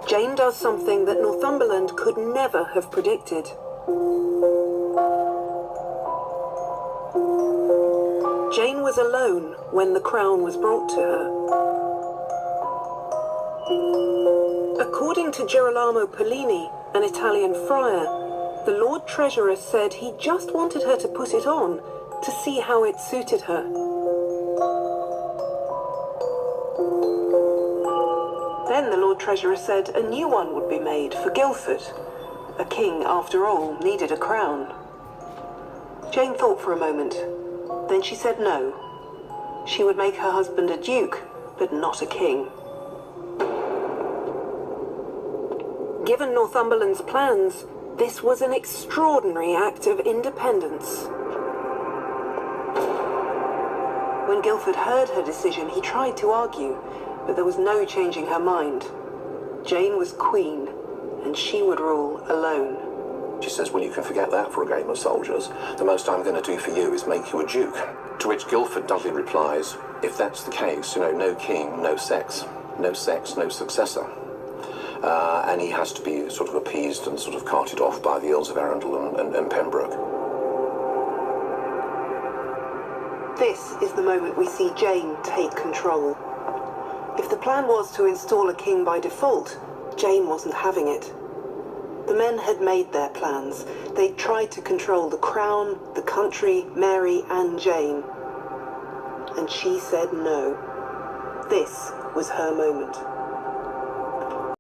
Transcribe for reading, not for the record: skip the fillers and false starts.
Jane does something that Northumberland could never have predicted. Jane was alone when the crown was brought to her. According to Girolamo Pollini, an Italian friar, the Lord Treasurer said he just wanted her to put it on to see how it suited her. Then the Lord Treasurer said a new one would be made for Guildford. A king, after all, needed a crown. Jane thought for a moment. Then she said no. She would make her husband a duke, but not a king. Given Northumberland's plans, this was an extraordinary act of independence. When Guildford heard her decision, he tried to argue, but there was no changing her mind. Jane was queen, and she would rule alone. She says, well, you can forget that for a game of soldiers. The most I'm going to do for you is make you a duke. To which Guildford Dudley replies, if that's the case, no king, no sex. No sex, no successor. And he has to be sort of appeased and sort of carted off by the Earls of Arundel and Pembroke. This is the moment we see Jane take control. If the plan was to install a king by default, Jane wasn't having it. The men had made their plans. They'd tried to control the crown, the country, Mary and Jane. And she said no. This was her moment.